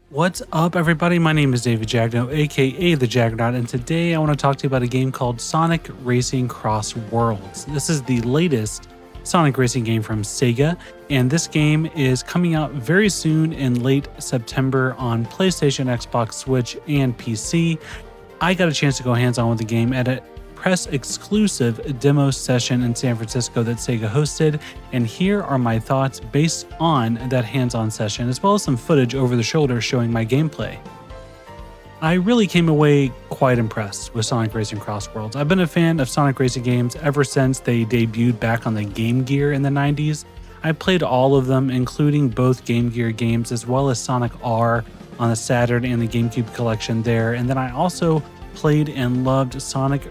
What's up, everybody? My name is David Jagneaux, aka the Jaggernaut, and today I want to talk to you about a game called Sonic Racing CrossWorlds. This is the latest Sonic racing game from Sega, and this game is coming out very soon in late September on PlayStation, Xbox, Switch, and PC. I got a chance to go hands-on with the game at a press exclusive demo session in San Francisco that Sega hosted, and here are my thoughts based on that hands-on session, as well as some footage over the shoulder showing my gameplay. I really came away quite impressed with Sonic Racing CrossWorlds. I've been a fan of Sonic racing games ever since they debuted back on the Game Gear in the 90s. I played all of them, including both Game Gear games, as well as Sonic R on the Saturn and the GameCube collection there, and then I also played and loved Sonic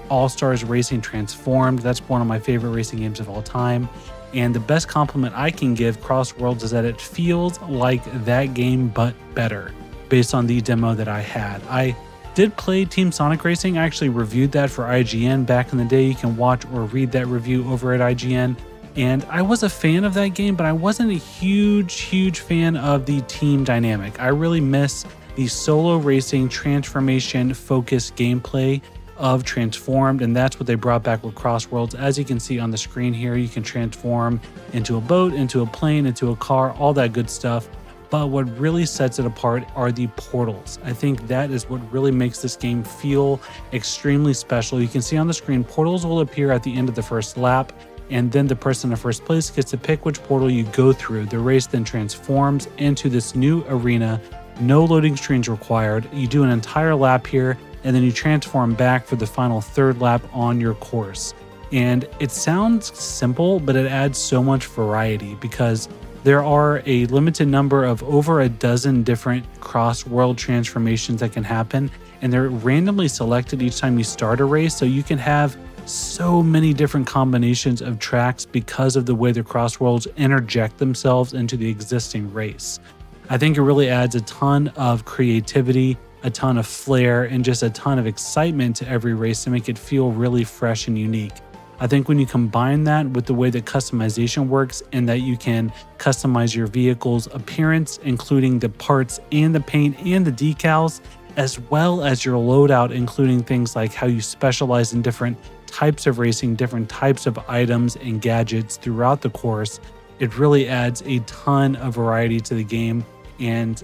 All-Stars Racing Transformed. That's one of my favorite racing games of all time. And the best compliment I can give CrossWorlds is that it feels like that game, but better, based on the demo that I had. I did play Team Sonic Racing. I actually reviewed that for IGN back in the day. You can watch or read that review over at IGN. And I was a fan of that game, but I wasn't a huge fan of the team dynamic. I really miss the solo racing transformation focused gameplay of Transformed, and that's what they brought back with CrossWorlds. As you can see on the screen here, you can transform into a boat, into a plane, into a car, all that good stuff. But what really sets it apart are the portals. I think that is what really makes this game feel extremely special. You can see on the screen, portals will appear at the end of the first lap, and then the person in first place gets to pick which portal you go through. The race then transforms into this new arena. No loading screens required. You do an entire lap here, and then you transform back for the final third lap on your course. And it sounds simple, but it adds so much variety because there are a limited number of over a dozen different cross-world transformations that can happen, and they're randomly selected each time you start a race, so you can have so many different combinations of tracks because of the way the cross-worlds interject themselves into the existing race. I think it really adds a ton of creativity, a ton of flair, and just a ton of excitement to every race to make it feel really fresh and unique. I think when you combine that with the way that customization works and that you can customize your vehicle's appearance, including the parts and the paint and the decals, as well as your loadout, including things like how you specialize in different types of racing, different types of items and gadgets throughout the course, it really adds a ton of variety to the game. And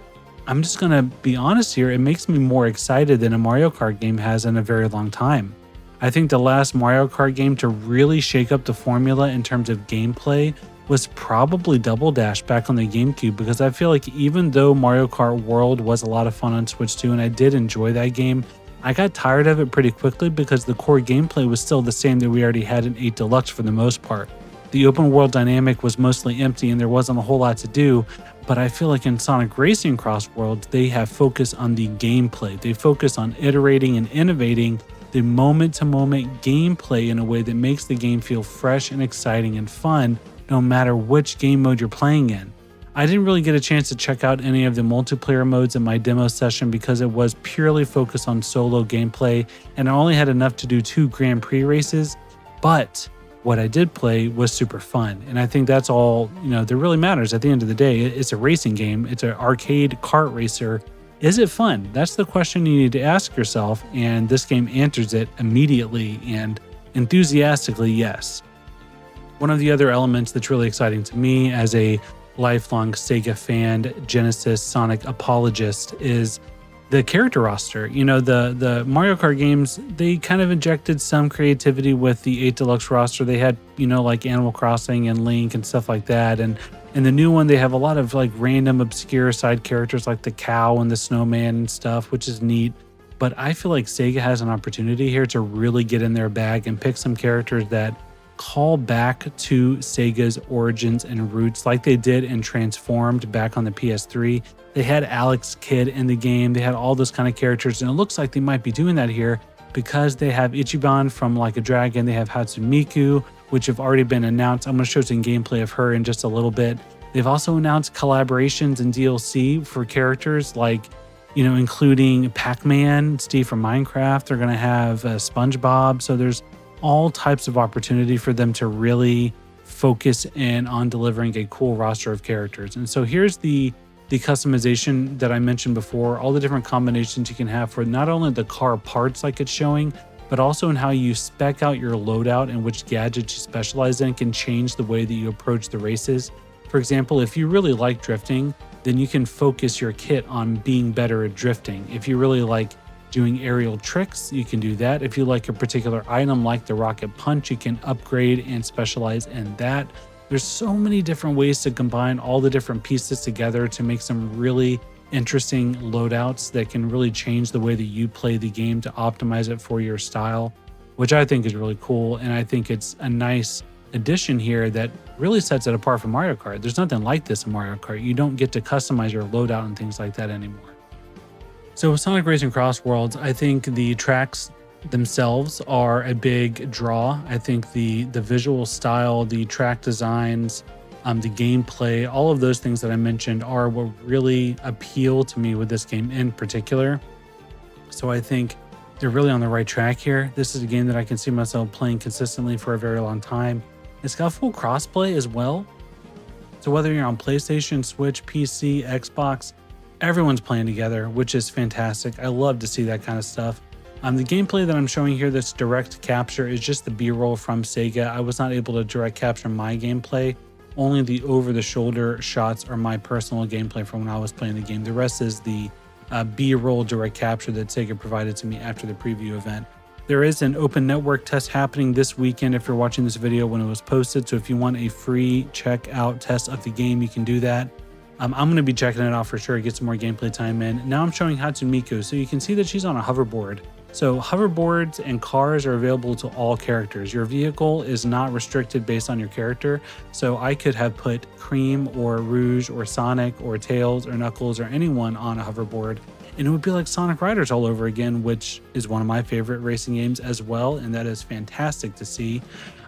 I'm just going to be honest here, it makes me more excited than a Mario Kart game has in a very long time. I think the last Mario Kart game to really shake up the formula in terms of gameplay was probably Double Dash back on the GameCube, because I feel like even though Mario Kart World was a lot of fun on Switch 2 and I did enjoy that game, I got tired of it pretty quickly because the core gameplay was still the same that we already had in 8 Deluxe for the most part. The open world dynamic was mostly empty and there wasn't a whole lot to do, but I feel like in Sonic Racing CrossWorlds, they have focused on the gameplay. They focus on iterating and innovating the moment-to-moment gameplay in a way that makes the game feel fresh and exciting and fun, no matter which game mode you're playing in. I didn't really get a chance to check out any of the multiplayer modes in my demo session because it was purely focused on solo gameplay, and I only had enough to do 2 Grand Prix races, but what I did play was super fun. And I think that's all, that really matters at the end of the day. It's a racing game. It's an arcade kart racer. Is it fun? That's the question you need to ask yourself. And this game answers it immediately and enthusiastically, yes. One of the other elements that's really exciting to me as a lifelong Sega fan, Genesis Sonic apologist, is the character roster. The Mario Kart games, they kind of injected some creativity with the 8 Deluxe roster. They had, like Animal Crossing and Link and stuff like that. And in the new one, they have a lot of like random obscure side characters like the cow and the snowman and stuff, which is neat. But I feel like Sega has an opportunity here to really get in their bag and pick some characters that call back to Sega's origins and roots, like they did in Transformed back on the PS3. They had Alex Kidd in the game. They had all those kind of characters, and it looks like they might be doing that here because they have Ichiban from Like a Dragon. They have Hatsumiku, which have already been announced. I'm going to show some gameplay of her in just a little bit. They've also announced collaborations and DLC for characters like, including Pac-Man, Steve from Minecraft. They're going to have SpongeBob. So there's all types of opportunity for them to really focus in on delivering a cool roster of characters. And so here's the the customization that I mentioned before, all the different combinations you can have for not only the car parts like it's showing, but also in how you spec out your loadout and which gadgets you specialize in can change the way that you approach the races. For example, if you really like drifting, then you can focus your kit on being better at drifting. If you really like doing aerial tricks, you can do that. If you like a particular item like the rocket punch, you can upgrade and specialize in that. There's so many different ways to combine all the different pieces together to make some really interesting loadouts that can really change the way that you play the game to optimize it for your style, which I think is really cool. And I think it's a nice addition here that really sets it apart from Mario Kart. There's nothing like this in Mario Kart. You don't get to customize your loadout and things like that anymore. So with Sonic Racing CrossWorlds, I think the tracks themselves are a big draw. I think the visual style, the track designs, the gameplay, all of those things that I mentioned are what really appeal to me with this game in particular. So I think they're really on the right track here. This is a game that I can see myself playing consistently for a very long time. It's got full crossplay as well. So whether you're on PlayStation, Switch, PC, Xbox, everyone's playing together, which is fantastic. I love to see that kind of stuff. The gameplay that I'm showing here that's direct capture is just the B-roll from Sega. I was not able to direct capture my gameplay. Only the over-the-shoulder shots are my personal gameplay from when I was playing the game. The rest is the B-roll direct capture that Sega provided to me after the preview event. There is an open network test happening this weekend if you're watching this video when it was posted. So if you want a free check-out test of the game, you can do that. I'm going to be checking it out for sure, get some more gameplay time in. Now I'm showing Hatsune Miku. So you can see that she's on a hoverboard. So hoverboards and cars are available to all characters. Your vehicle is not restricted based on your character. So I could have put Cream or Rouge or Sonic or Tails or Knuckles or anyone on a hoverboard, and it would be like Sonic Riders all over again, which is one of my favorite racing games as well. And that is fantastic to see.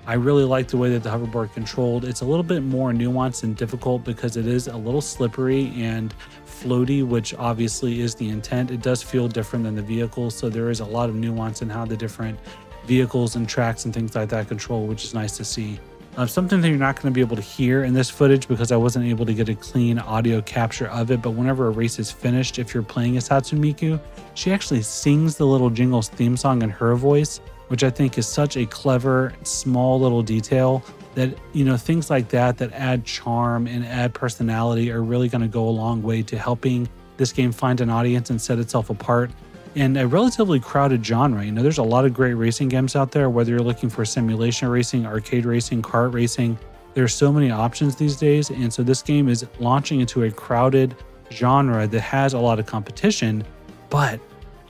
I really like the way that the hoverboard controlled. It's a little bit more nuanced and difficult because it is a little slippery and floaty, which obviously is the intent. It does feel different than the vehicles, so there is a lot of nuance in how the different vehicles and tracks and things like that control, which is nice to see. Something that you're not going to be able to hear in this footage because I wasn't able to get a clean audio capture of it, but whenever a race is finished, if you're playing as Hatsune Miku, she actually sings the little Jingles theme song in her voice, which I think is such a clever, small little detail that, you know, things like that add charm and add personality are really going to go a long way to helping this game find an audience and set itself apart in a relatively crowded genre. You know, there's a lot of great racing games out there, whether you're looking for simulation racing, arcade racing, kart racing. There's so many options these days. And so this game is launching into a crowded genre that has a lot of competition, but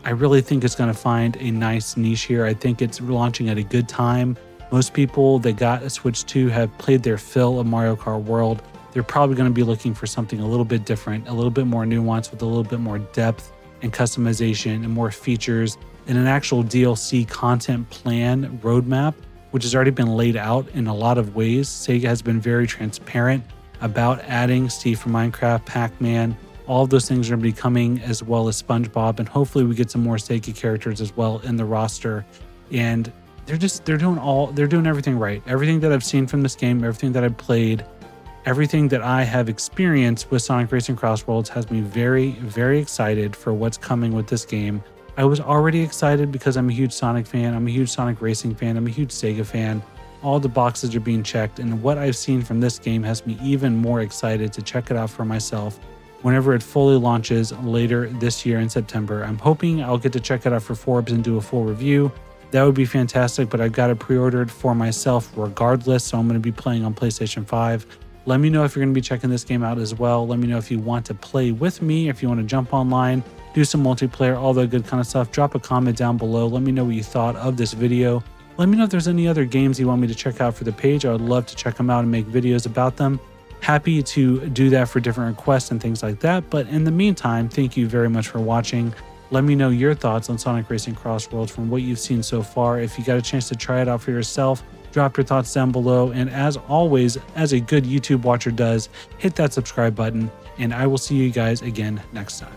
I really think it's going to find a nice niche here. I think it's launching at a good time. Most people that got a Switch 2 have played their fill of Mario Kart World. They're probably going to be looking for something a little bit different, a little bit more nuanced with a little bit more depth and customization and more features and an actual DLC content plan roadmap, which has already been laid out in a lot of ways. Sega has been very transparent about adding Steve from Minecraft, Pac-Man. All of those things are going to be coming, as well as SpongeBob, and hopefully we get some more Sega characters as well in the roster. And they're doing everything right. Everything that I've seen from this game, everything that I've played, everything that I have experienced with Sonic Racing CrossWorlds has me very, very excited for what's coming with this game. I was already excited because I'm a huge Sonic fan. I'm a huge Sonic Racing fan. I'm a huge Sega fan. All the boxes are being checked, and what I've seen from this game has me even more excited to check it out for myself whenever it fully launches later this year in September. I'm hoping I'll get to check it out for Forbes and do a full review. That would be fantastic, but I've got it pre-ordered for myself regardless, so I'm going to be playing on PlayStation 5. Let me know if you're going to be checking this game out as well. Let me know if you want to play with me, if you want to jump online, do some multiplayer, all that good kind of stuff. Drop a comment down below. Let me know what you thought of this video. Let me know if there's any other games you want me to check out for the page. I would love to check them out and make videos about them. Happy to do that for different requests and things like that. But in the meantime, thank you very much for watching. Let me know your thoughts on Sonic Racing CrossWorlds from what you've seen so far. If you got a chance to try it out for yourself, drop your thoughts down below. And as always, as a good YouTube watcher does, hit that subscribe button, and I will see you guys again next time.